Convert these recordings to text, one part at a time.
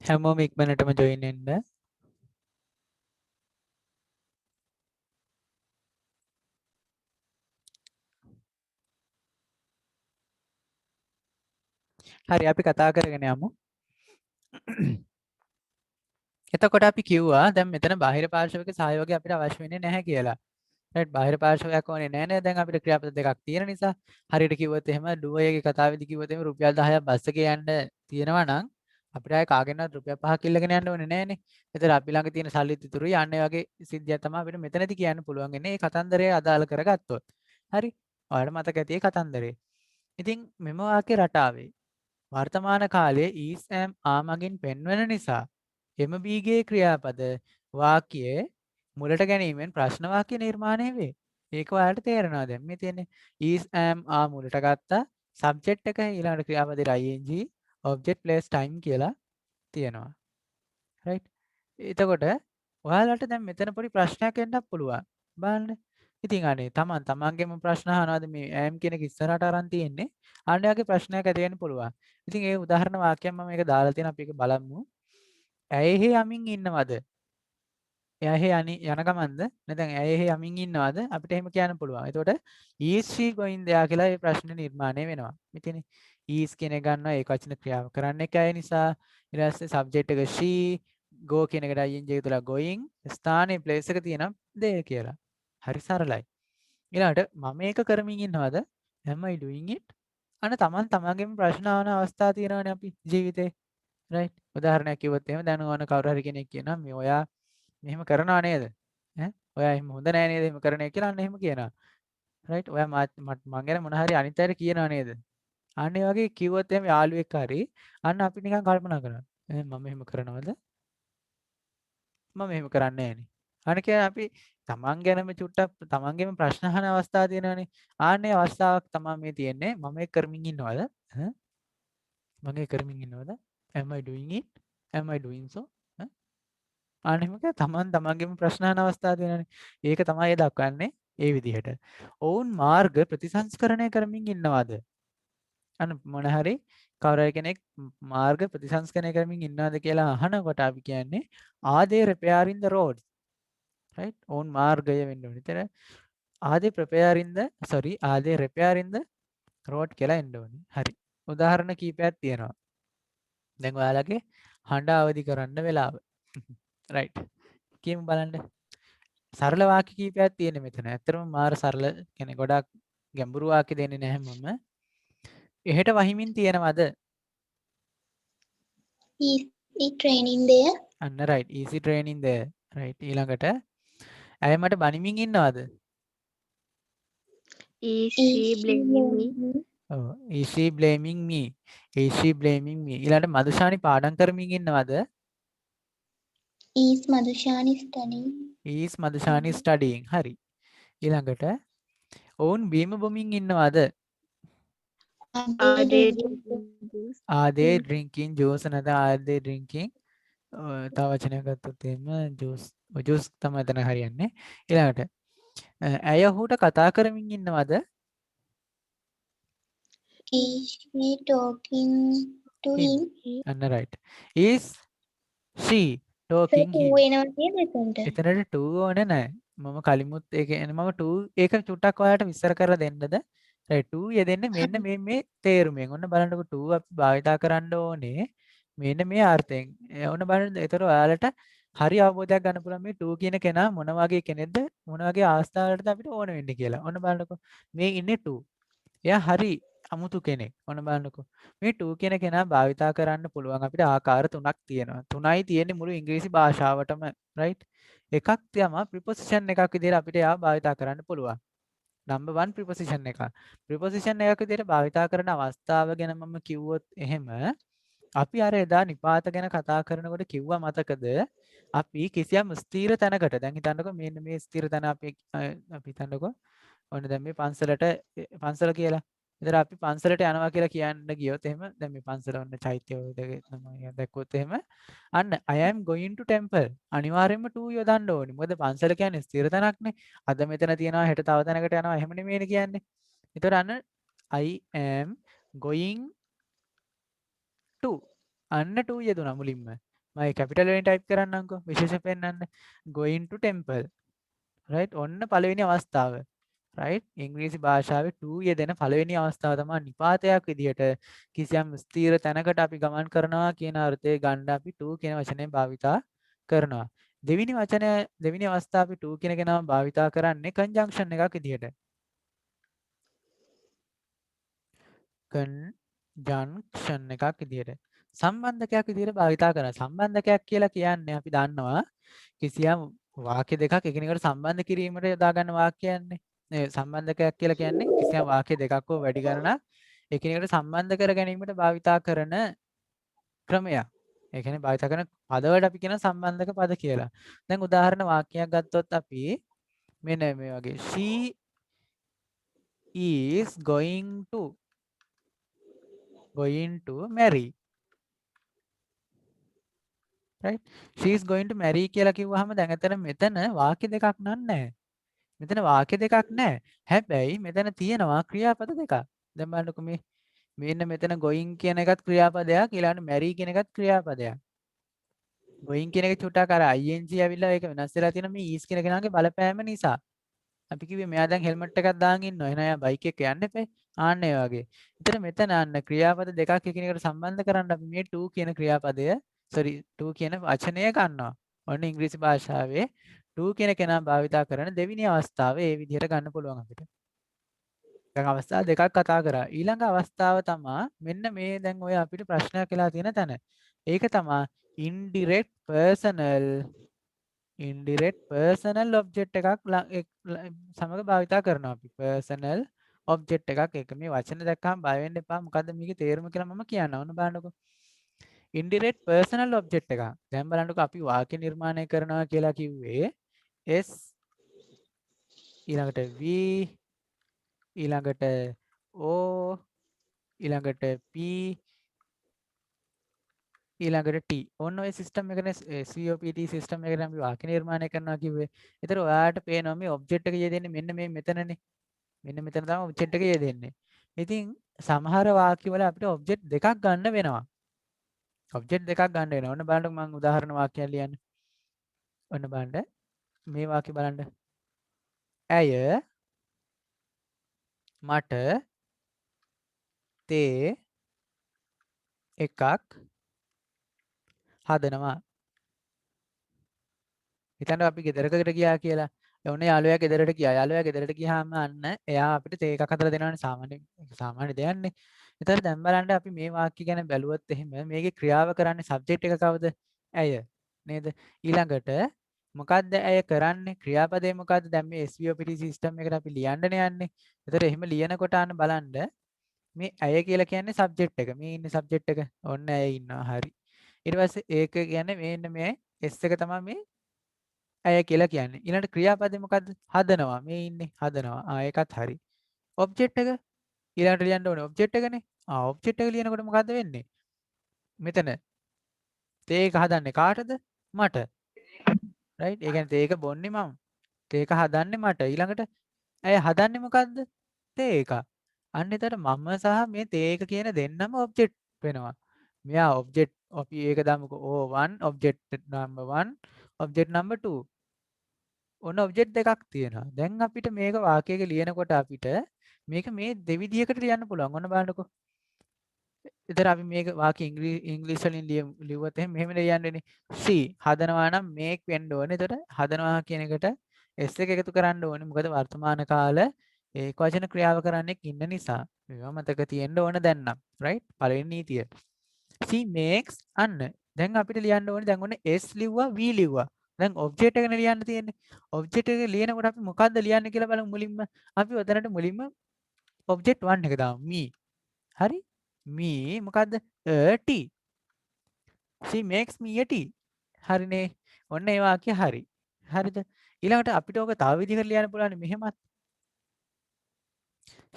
හැමෝම ඉක්මනටම ජොයින් වෙන්න. හරි අපි කතා කරගෙන යමු. එතකොට අපි කිව්වා දැන් මෙතන බාහිර පාර්ශවික සහයෝගය අපිට අවශ්‍ය වෙන්නේ නැහැ කියලා. right බාහිර පාර්ශවයක් ඕනේ නැහැ නේද? දැන් අපිට ක්‍රියාපද දෙකක් තියෙන නිසා. හරියට කිව්වොත් එහෙම ඩුවයගේ කතාවේදී කිව්වොත් එහෙම රුපියල් 10ක් බස් එකේ යන්න තියෙනවා නම් අපිට ආයේ කාගෙන්වත් රුපියල් 5ක් ඉල්ලගෙන යන්න ඕනේ නැහනේ. ඒතර අපි ළඟ තියෙන සල්ලිත් ඉතුරුයි. අන්න ඒ වගේ සිද්ධියක් තමයි අපිට මෙතනදී කියන්න පුළුවන් වෙන්නේ. මේ කතන්දරය අදාළ කරගත්තොත්. හරි. ඔයාලට මතක ඇති ඒ කතන්දරේ. ඉතින් මෙම වාක්‍ය රටාවේ වර්තමාන කාලයේ ඊස් ඇම් ආ මගින් පෙන්වන නිසා එම බීගේ ක්‍රියාපද වාක්‍යයේ මුලට ගැනීමෙන් ප්‍රශ්න වාක්‍ය නිර්මාණය වේ. ඒක ඔයාලට තේරෙනවා දැන් මේ තියෙන්නේ is am are මුලට ගත්තා subject එක ඊළඟට ක්‍රියාපදේ ing object place time කියලා තියෙනවා. right එතකොට ඔයාලට දැන් මෙතන පොඩි ප්‍රශ්නයක් එන්නත් පුළුවන්. බලන්න. ඉතින් අනේ තමන්ගේම ප්‍රශ්න අහනවාද මේ am කියන එක ඉස්සරහට අරන් තියෙන්නේ. අන්න යාගේ ප්‍රශ්නයක් ඇති වෙන්න පුළුවන්. ඉතින් ඒ උදාහරණ වාක්‍යයක් මම මේක දාලා තියෙනවා අපි ඒක බලමු. ඇයෙහි යමින් ඉන්නවද? එයා එහෙ යන ගමන්ද නැත්නම් ඇය එහෙ යමින් ඉන්නවද අපිට එහෙම කියන්න පුළුවන්. එතකොට is she going there කියලා මේ ප්‍රශ්නේ නිර්මාණය වෙනවා. ඉතින් is කියන එක ගන්නවා ඒක වචන ක්‍රියාව කරන්න එක ඇය නිසා ඊට පස්සේ subject එක she go කියන එකට ing එක තුලා going ස්ථානයේ place එක තියෙනවා there කියලා. හරි සරලයි. ඊළඟට මම මේක කරමින් ඉන්නවද? am I doing it? අන්න තමන්ගේම ප්‍රශ්න ආවන අවස්ථා තියෙනවානේ අපි ජීවිතේ. right උදාහරණයක් කිව්වොත් එහෙම දැන් ඕන කවුරු හරි කෙනෙක් කියනවා මේ ඔයා මෙහෙම කරනවා නේද? ඈ ඔයා එහෙම හොඳ නෑ නේද එහෙම කරන එක කියලා අන්න එහෙම කියනවා. රයිට් ඔයා මං ගැන මොන හරි අනිත් අයට කියනවා නේද? අන්න ඒ වගේ කිව්වොත් එහෙම යාළුවෙක් හරි අන්න අපි නිකන් කල්පනා කරනවා. මම එහෙම කරනවද? මම එහෙම කරන්නේ නෑනේ. අන්න කියන්නේ අපි තමන් ගැනම චුට්ටක් තමන්ගේම ප්‍රශ්න අහන අවස්ථා තියෙනවානේ. ආන්නේ අවස්ථාවක් තමයි මේ තියෙන්නේ. මම ඒක කරමින් ඉන්නවද? මම ඒක කරමින් ඉන්නවද? am I doing it? am I doing so? අනිමක තමන්ගේම ප්‍රශ්න අහන අවස්ථා තියෙනවානේ. ඒක තමයි දක්වන්නේ ඒ විදිහට. ඔවුන් මාර්ග ප්‍රතිසංස්කරණය කරමින් ඉන්නවාද? අන්න මොන හරි කවුරු හරි කෙනෙක් මාර්ග ප්‍රතිසංස්කරණය කරමින් ඉන්නවාද කියලා අහනකොට අපි කියන්නේ are they repairing the roads? right? ඔවුන් මාර්ගය වෙන්න ඕනේ. ඒතර are they preparing the are they repairing the road කියලා එන්න ඕනේ. හරි. උදාහරණ කීපයක් තියෙනවා. දැන් ඔයාලගේ හඬ අවදි කරන්න වෙලාව. right. කියමු බලන්න. සරල වාක්‍ය කීපයක් තියෙන මෙතන. ඇත්තටම මාර සරල කියන්නේ ගොඩක් ගැඹුරු වාක්‍ය දෙන්නේ නැහැ මම. එහෙට වහිමින් තියෙනවද? Is it raining there? අන්න right. easy training there. right. ඊළඟට ඇය මට බනිමින් ඉන්නවද? Is she blaming me? ඔව්. is she blaming me? is she blaming me? ඊළඟට මදුෂානි පාඩම් කරමින් ඉන්නවද? Is Madhushani studying? is Madushani studying. හරි. ඊළඟට ඔවුන් බීම බොමින් ඉන්නවද? Are they drinking juice? are they drinking juice නැත්නම් are they drinking තව වචනයක් ගත්තොත් එහෙම ජූස් තමයි එතන හරියන්නේ. ඊළඟට ඇය ඔහුට කතා කරමින් ඉන්නවද? Is she talking to him? අන්න right. is she talking him? වෙනවා නේද එතනට? එතනට to ඕනේ නැහැ. මම කලිමුත් ඒ කියන්නේ මම to ඒක චුට්ටක් ඔයාලට විස්තර කරලා දෙන්නද? right to යෙදෙන්නේ මෙන්න මේ තේරුමෙන්. ඔන්න බලන්නකො to අපි භාවිතා කරන්න ඕනේ. මෙන්න මේ අර්ථයෙන්. ඔන්න බලන්න. ඒතර ඔයාලට හරි අවබෝධයක් ගන්න පුළුවන් මේ 2 කියන කෙනා මොන වගේ කෙනෙක්ද මොන වගේ අවස්ථාවකටද අපිට ඕන වෙන්නේ කියලා. ඔන්න බලන්නකො. මේ ඉන්නේ 2. එයා හරි අමුතු කෙනෙක්. ඔන්න බලන්නකො. මේ 2 කියන කෙනා භාවිතා කරන්න පුළුවන් අපිට ආකාර 3ක් තියෙනවා. 3යි තියෙන්නේ මුළු ඉංග්‍රීසි භාෂාවටම right. එකක් තමයි ප්‍රිපොසිෂන් එකක් විදිහට අපිට එයා භාවිතා කරන්න පුළුවන්. number 1 ප්‍රිපොසිෂන් එක. ප්‍රිපොසිෂන් එකක් විදිහට භාවිතා කරන අවස්ථාව ගැන මම කිව්වොත් එහෙම අපි අර එදා නිපාත ගැන කතා කරනකොට කිව්වා මතකද අපි කිසියම් ස්ථීර තැනකට දැන් හිතන්නකෝ මෙන්න මේ ස්ථීර තැන අපි හිතන්නකෝ ඔන්න දැන් මේ පන්සල කියලා. ඉතින් අපි පන්සලට යනවා කියලා කියන්න ගියොත් එහෙම දැන් මේ පන්සල ඔන්න චෛත්‍ය මම දැක්කොත් එහෙම අන්න I am going to temple අනිවාර්යයෙන්ම to යොදන්න ඕනේ. මොකද පන්සල කියන්නේ ස්ථීර තැනක්නේ. අද මෙතන තියනවා හෙට තව තැනකට යනවා එහෙම නෙමෙයිනේ කියන්නේ. ඒතර අන්න I am going to අන්න 2 යෙදුණා මුලින්ම. මම කැපිටල් වලින් ටයිප් කරන්නම්කෝ විශේෂ පෙන්නන්න going to temple right ඔන්න පළවෙනි අවස්ථාව right ඉංග්‍රීසි භාෂාවේ to යෙදෙන පළවෙනි අවස්ථාව තමයි නිපාතයක් විදිහට කිසියම් ස්ථීර තැනකට අපි ගමන් කරනවා කියන අර්ථය ගන්න අපි to කියන වචනය භාවිතා කරනවා දෙවෙනි අවස්ථාව අපි to කියන නම භාවිතා කරන්නේ conjunction එකක් විදිහට conjunction එකක් විදිහට සම්බන්ධකයක් විදිහට භාවිතා කරනවා සම්බන්ධකයක් කියලා කියන්නේ අපි දන්නවා කිසියම් වාක්‍ය දෙකක් එකිනෙකට සම්බන්ධ කිරීමට යොදා ගන්න වාක්‍යයන්නේ නේ සම්බන්ධකයක් කියලා කියන්නේ කිසියම් වාක්‍ය දෙකක් හෝ වැඩි ගණනක් එකිනෙකට සම්බන්ධ කර ගැනීමට භාවිතා කරන ක්‍රමයක්. ඒ කියන්නේ භාවිතා කරන පදවලට අපි කියන සම්බන්ධක පද කියලා. දැන් උදාහරණ වාක්‍යයක් ගත්තොත් අපි මෙන්න මේ වගේ she is going to marry right she is going to marry කියලා කිව්වහම දැන් අතන මෙතන වාක්‍ය දෙකක් නැහැ. මෙතන වාක්‍ය දෙකක් නැහැ. හැබැයි මෙතන තියෙනවා ක්‍රියාපද දෙකක්. දැන් බලන්නකො මෙන්න මෙතන going කියන එකත් ක්‍රියාපදයක් ඊළඟට marry කියන එකත් ක්‍රියාපදයක්. going කියන එක චුට්ටක් අර ing ඇවිල්ලා ඒක වෙනස් වෙලා තියෙන මේ is කියන කෙනාගේ බලපෑම නිසා. අපි කිව්වේ මෙයා දැන් හෙල්මට් එකක් දාගෙන ඉන්නවා. එහෙනම් එයා බයික් එක යන්න එපේ. ආන්න ඒ වගේ. මෙතන අන්න ක්‍රියාපද දෙකක් එකිනෙකට සම්බන්ධ කරන්න අපි මේ to කියන ක්‍රියාපදය to කියන වචනය ගන්නවා. ඔන්න ඉංග්‍රීසි භාෂාවේ to කියන කෙනා භාවිතා කරන දෙවෙනි අවස්ථාව ඒ විදිහට ගන්න පුළුවන් අපිට. දැන් අවස්ථා දෙකක් කතා කරා. ඊළඟ අවස්ථාව තමයි මෙන්න මේ දැන් ඔය අපිට ප්‍රශ්නයක් වෙලා තියෙන තැන. ඒක තමයි indirect personal object එකක් සමග භාවිතා කරනවා අපි. personal object එකක් ඒක මේ වචන දැක්කම බය වෙන්න එපා. මොකද්ද මේකේ තේරුම කියලා මම කියන්න ඕන බලන්නකො. indirect personal object එකක්. දැන් බලන්නකො අපි වාක්‍ය නිර්මාණය කරනවා කියලා කිව්වේ S ඊළඟට V ඊළඟට O ඊළඟට P ඊළඟට T ඔන්න ඔය සිස්ටම් එකනේ COPT සිස්ටම් එකනේ අපි වාක්‍ය නිර්මාණය කරනවා කිව්වේ. ඒතර ඔයාලට පේනවා මේ ඔබ්ජෙක්ට් එක යෙදෙන්නේ මෙන්න මේ මෙතනනේ. මෙන්න මෙතන තමයි ඔබ්ජෙක්ට් එක යෙදෙන්නේ. ඉතින් සමහර වාක්‍ය වල අපිට ඔබ්ජෙක්ට් දෙකක් ගන්න වෙනවා. ඔබ්ජෙක්ට් දෙකක් ගන්න වෙනවා. ඔන්න බලන්න මම උදාහරණ වාක්‍යයක් ලියන්න. ඔන්න බලන්න මේ වාක්‍ය බලන්න. ඇය මට තේ එකක් හදනවා. හිතන්න අපි ගෙදරකට ගියා කියලා. ඔන්න යාළුවා ගෙදරට ගියා. යාළුවා ගෙදරට ගියාම අන්න එයා අපිට තේ එකක් හදලා දෙනවනේ සාමාන්‍ය දෙයක්නේ. ඒතර දැන් බලන්න අපි මේ වාක්‍ය ගැන බැලුවොත් එහෙම මේකේ ක්‍රියාව කරන්නේ සබ්ජෙක්ට් එක කවුද? ඇය නේද? ඊළඟට මොකද්ද ඇය කරන්නේ? ක්‍රියාපදේ මොකද්ද? දැන් මේ SVOPT සිස්ටම් එකට අපි ලියන්නනේ යන්නේ. ඒතර එහෙම ලියනකොට අන්න බලන්න මේ ඇය කියලා කියන්නේ සබ්ජෙක්ට් එක. මේ ඉන්නේ සබ්ජෙක්ට් එක. ඔන්න ඇය ඉන්නවා. හරි. ඊට පස්සේ ඒක කියන්නේ මේන්න මේ S එක තමයි මේ ඇය කියලා කියන්නේ. ඊළඟට ක්‍රියාපදේ මොකද්ද? හදනවා. මේ ඉන්නේ හදනවා. ඒකත් හරි. ඔබ්ජෙක්ට් එක ඊළඟට ලියන්න ඕනේ ඔබ්ජෙක්ට් එකනේ. ඔබ්ජෙක්ට් එක ලියනකොට මොකද්ද වෙන්නේ? මෙතන තේ එක හදන්නේ කාටද? මට. රයිට්? ඒ කියන්නේ තේ එක බොන්නේ මම. තේ එක හදන්නේ මට. ඊළඟට ඇය හදන්නේ මොකද්ද? තේ එක. අන්න එතකොට මම සහ මේ තේ එක කියන දෙන්නම ඔබ්ජෙක්ට් වෙනවා. මෙයා ඔබ්ජෙක්ට් අපි ඒක දාමුකෝ O1 object number 1 object number 2 ඔන්න ඔබ්ජෙක්ට් දෙකක් තියෙනවා. දැන් අපිට මේක වාක්‍යයක ලියනකොට අපිට මේක මේ දෙවිදියකට ලියන්න පුළුවන්. ඔන්න බලන්නකෝ. එතන අපි මේක වාක්‍ය ඉංග්‍රීසි වලින් ලියුවොත් එහෙනම් මෙහෙම ලියන්නේනේ. C හදනවා නම් make වෙන්න ඕනේ. එතකොට හදනවා කියන එකට S එක එකතු කරන්න ඕනේ. මොකද වර්තමාන කාල ඒක වචන ක්‍රියාව කරන්නෙක් ඉන්න නිසා. මේවා මතක තියෙන්න ඕන දැන් නම්. right? පළවෙනි නීතිය. C makes අන්න. දැන් අපිට ලියන්න ඕනේ දැන් ඔන්න S ලිව්වා V ලිව්වා. දැන් ඔබ්ජෙක්ට් එකනේ ලියන්න තියෙන්නේ. ඔබ්ජෙක්ට් එක ලියනකොට අපි මොකද්ද ලියන්නේ කියලා බලමු මුලින්ම. අපි ඔතනට මුලින්ම ඔබ්ජෙක්ට් 1 එක දාමු. me. හරි? me මොකද්ද? a tea. She makes me a tea. හරිනේ. ඔන්න ඒ වාක්‍ය හරි. හරිද? ඊළඟට අපිට ඕක තව විදිහකට ලියන්න පුළුවන් මෙහෙමත්.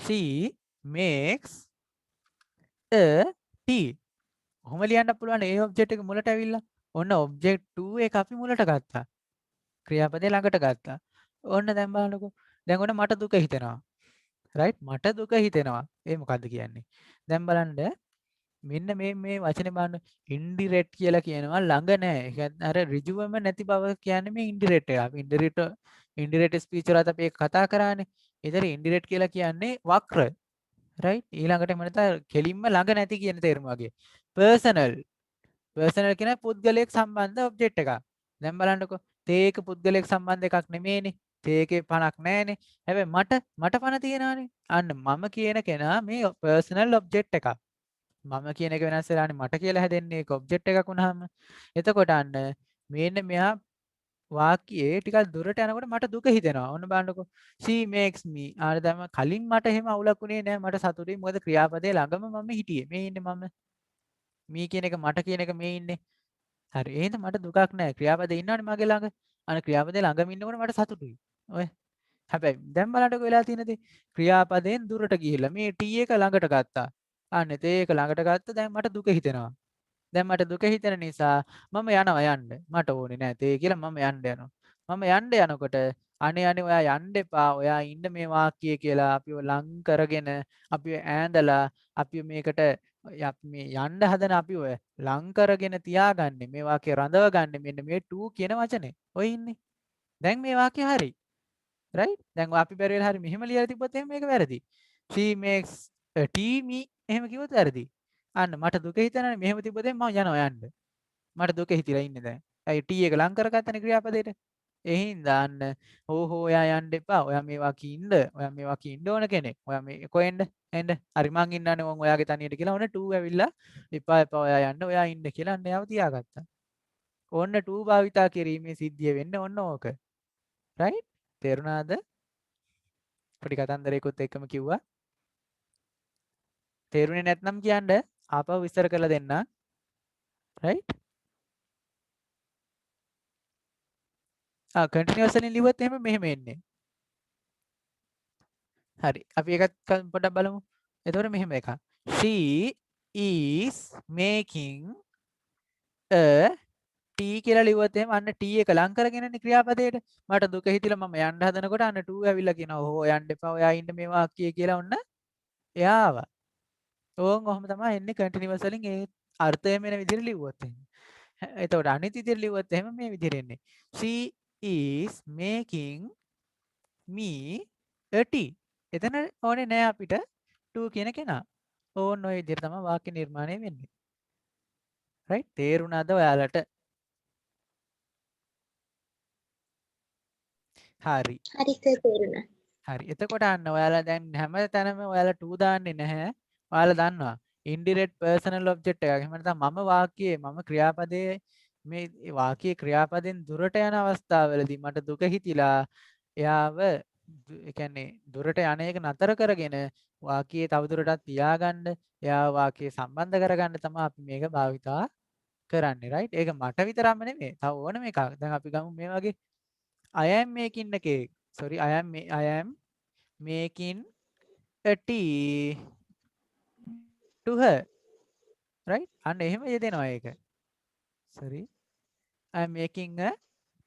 She makes a tea. කොහොම ලියන්න පුළුවන් ඒ ඔබ්ජෙක්ට් එක මුලට ඇවිල්ලා. ඔන්න ඔබ්ජෙක්ට් 2 එක අපි මුලට ගත්තා. ක්‍රියාපදේ ළඟට ගත්තා. ඔන්න දැන් බලන්නකෝ. දැන් ඔන්න මට දුක හිතෙනවා. right? මට දුක හිතෙනවා. ඒ මොකද්ද කියන්නේ? දැන් බලන්න මෙන්න මේ වචනේ බලන්න ඉන්ඩිරෙක්ට් කියලා කියනවා ළඟ නැහැ. ඒ කියන්නේ අර ඍජුවම නැති බව කියන්නේ මේ ඉන්ඩිරෙක්ට් එක. අපි ඉන්ඩිරෙක්ට් ස්පීච් වලත් අපි ඒක කතා කරානේ. ඒතර ඉන්ඩිරෙක්ට් කියලා කියන්නේ වක්‍ර. රයිට්? ඊළඟට එහෙම නැත්නම් කෙලින්ම ළඟ නැති කියන තේරුම වගේ. පර්සනල්. පර්සනල් කියන පුද්ගලයෙක් සම්බන්ධ ඔබ්ජෙක්ට් එකක්. දැන් බලන්නකෝ. තේ එක පුද්ගලයෙක් සම්බන්ධ එකක් නෙමෙයිනේ. තේ එකේ පණක් නැහැනේ. හැබැයි මට පණ තියෙනවානේ. අන්න මම කියන කෙනා මේ පර්සනල් ඔබ්ජෙක්ට් එකක්. මම කියන එක වෙනස් වෙලානේ මට කියලා හැදෙන්නේ ඒක ඔබ්ජෙක්ට් එකක් වුණාම. එතකොට අන්න මෙන්න මෙහා වාක්‍යයේ ටිකක් දුරට යනකොට මට දුක හිතෙනවා. ඔන්න බලන්නකෝ. she makes me. ආර දැන් කලින් මට එහෙම අවුලක් උනේ නෑ. මට සතුටුයි. මොකද ක්‍රියාපදයේ ළඟම මම හිටියේ. මේ ඉන්නේ මම. මේ කියන එක මට කියන එක මේ ඉන්නේ. හරි. එහෙනම් මට දුකක් නෑ. ක්‍රියාපදේ ඉන්නවනේ මගේ ළඟ. අනේ ක්‍රියාපදේ ළඟම ඉන්නකොට මට සතුටුයි. ඔය. හැබැයි දැන් බලන්නකෝ වෙලා තියෙන දේ. ක්‍රියාපදයෙන් දුරට ගිහිල්ලා මේ T එක ළඟට ගත්තා. අනේ තේ එක ළඟට ගත්තා. දැන් මට දුක හිතෙනවා. දැන් මට දුක හිතෙන නිසා මම යනවා යන්න. මට ඕනේ නෑ තේ කියලා මම යන්න යනවා. මම යන්න යනකොට අනේ ඔයා යන්න එපා. ඔයා ඉන්න මේ වාක්‍යය කියලා අපිව ලං කරගෙන අපිව ඈඳලා අපිව මේකට මේ යන්න හදන අපිව ලං කරගෙන තියාගන්නේ මේ වාක්‍යය රඳවගන්නේ මෙන්න මේ to කියන වචනේ. ඔය ඉන්නේ. දැන් මේ වාක්‍යය හරි. right? දැන් අපි බැරි වෙලා හරි මෙහෙම ලියලා තිබ්බොත් එහෙනම් මේක වැරදි. she makes a tea me එහෙම කිව්වොත් වැරදි. අන්න මට දුක හිතෙනනේ මෙහෙම තිබ්බොත් මම යනවා යන්න. මට දුක හිතිලා ඉන්නේ දැන්. ඇයි ටී එක ලං කරගත්තනේ ක්‍රියාපදයට. ඒ හින්දා අන්න ඕහෝ ඔයා යන්න එපා. ඔයා මේවා කින්ද? ඔයා මේවා කින්න ඕන කෙනෙක්. ඔයා මේ කොහෙන්ද? එන්න. හරි මං ඉන්නනේ මං ඔයාගේ තනියට කියලා ඔන්න 2 ඇවිල්ලා එපා එපා ඔයා යන්න. ඔයා ඉන්න කියලා අන්න එයාව තියාගත්තා. ඔන්න 2 භාවිතා කිරීමේ සිද්ධිය වෙන්නේ ඔන්න ඕක. right? තේරුණාද? පොඩි කතන්දරයකුත් එක්කම කිව්වා. තේරුනේ නැත්නම් කියන්න ආපහු විස්තර කරලා දෙන්න. right? කන්ටිනියස් වලින් ලිව්වොත් එහෙම මෙහෙම එන්නේ. හරි. අපි ඒකත් පොඩ්ඩක් බලමු. එතකොට මෙහෙම එකක්. She is making a tea කියලා ලිව්වොත් එහෙම අන්න tea එක ලං කරගෙනනේ ක්‍රියාපදයට. මට දුක හිතිලා මම යන්න හදනකොට අන්න 2 ඇවිල්ලා කියනවා. "ඕ යන්න එපා. ඔයා ඉන්න මේ වාක්‍යය" කියලා ඔන්න එයා ආවා. ඕන් ඔහොම තමයි එන්නේ කන්ටිනියස් වලින් ඒ අර්ථයෙන් එන විදිහට ලිව්වොත් එහෙම. එතකොට අනිත් විදිහට ලිව්වොත් එහෙම මේ විදිහට එන්නේ. She is making me a tea. එතන ඕනේ නෑ අපිට to කියන කෙනා. ඕන්න ඔය විදිහට තමයි වාක්‍ය නිර්මාණය වෙන්නේ. right? තේරුණාද ඔයාලට? හරි. හරි සර් තේරුණා. හරි. එතකොට අන්න ඔයාලා දැන් හැම තැනම ඔයාලා to දාන්නේ නැහැ. ඔයාලා දන්නවා. indirect personal object එකක්. එහෙම නැත්නම් මම වාක්‍යයේ මම ක්‍රියාපදයේ මේ වාක්‍යයේ ක්‍රියාපදෙන් දුරට යන අවස්ථාවවලදී මට දුක හිතිලා එයාව ඒ කියන්නේ දුරට යන එක නතර කරගෙන වාක්‍යයේ තවදුරටත් තියාගන්න එයා වාක්‍යය සම්බන්ධ කරගන්න තමයි අපි මේක භාවිතා කරන්නේ right ඒක මට විතරක්ම නෙමෙයි තව ඕනම එකක් දැන් අපි ගමු මේ වගේ I am making a cake sorry I am making a tea to her right අන්න එහෙම යෙදෙනවා ඒක sorry I am making a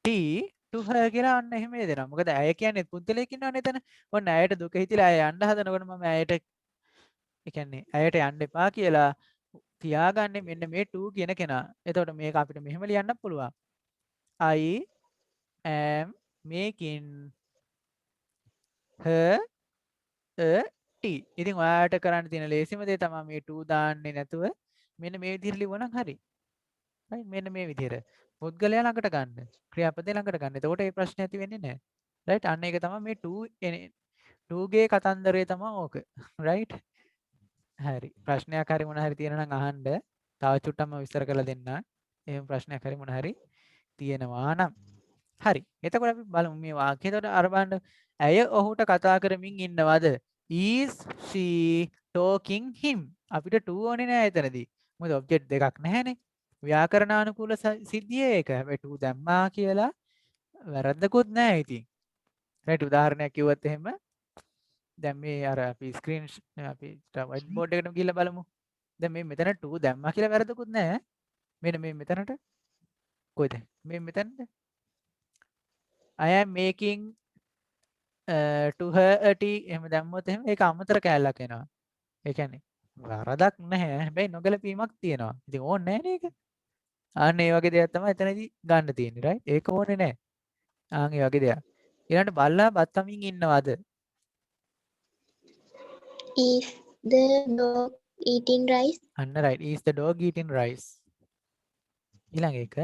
tea to her කියලා අන්න එහෙම යෙදෙනවා මොකද ඇය කියන්නේ පුද්ගලයෙක් ඉන්නවනේ එතන ඔන්න ඇයට දුක හිතිලා ඇය යන්න හදනකොට මම ඇයට ඒ කියන්නේ ඇයට යන්න එපා කියලා තියාගන්නේ මෙන්න මේ to කියන කෙනා. එතකොට මේක අපිට මෙහෙම ලියන්න පුළුවන්. I am making her a tea. ඉතින් ඔයාලට කරන්න තියෙන ලේසිම දේ තමයි මේ to දාන්නේ නැතුව මෙන්න මේ විදිහට ලිව්වනම් හරි. right මෙන්න මේ විදිහට. පුද්ගලයා ළඟට ගන්න. ක්‍රියාපදේ ළඟට ගන්න. එතකොට මේ ප්‍රශ්නේ ඇති වෙන්නේ නැහැ. right අන්න ඒක තමයි මේ to ගේ කතන්දරය තමයි ඕක. right හරි ප්‍රශ්නයක් හරි මොන හරි තියෙනවා නම් අහන්න තව චුට්ටක්ම විස්තර කරලා දෙන්න. එහෙම ප්‍රශ්නයක් හරි මොන හරි තියෙනවා නම්. හරි. එතකොට අපි බලමු මේ වාක්‍යය. එතකොට අර බලන්න ඇය ඔහුට කතා කරමින් ඉන්නවද? Is she talking him? අපිට to ඕනේ නෑ එතනදී. මොකද ඔබ්ජෙක්ට් දෙකක් නැහැනේ. ව්‍යාකරණානුකූල සිද්ධිය ඒක. හැබැයි to දැම්මා කියලා වැරද්දකුත් නෑ ඉතින්. right උදාහරණයක් කිව්වොත් එහෙම දැන් මේ අර අපි ස්ක්‍රීන් අපි වයිට් බෝඩ් එකටම ගිහිල්ලා බලමු. දැන් මේ මෙතන 2 දැම්මා කියලා වැරදකුත් නැහැ. මෙන්න මේ මෙතනට කොයිද? මේ මෙතනද? I am making to her a tea එහෙම දැම්මොත් එහෙම ඒක අමතර කැලලක් එනවා. ඒ කියන්නේ වරදක් නැහැ. හැබැයි නොගැලපීමක් තියෙනවා. ඉතින් ඕනේ නැහැ නේ ඒක. අන්න ඒ වගේ දෙයක් තමයි එතනදී ගන්න තියෙන්නේ right? ඒක ඕනේ නැහැ. ආන් ඒ වගේ දෙයක්. ඊළඟට බල්ලා බත් කමින් ඉන්නවද? Is the dog eating rice? අන්න right. Is the dog eating rice? ඊළඟ එක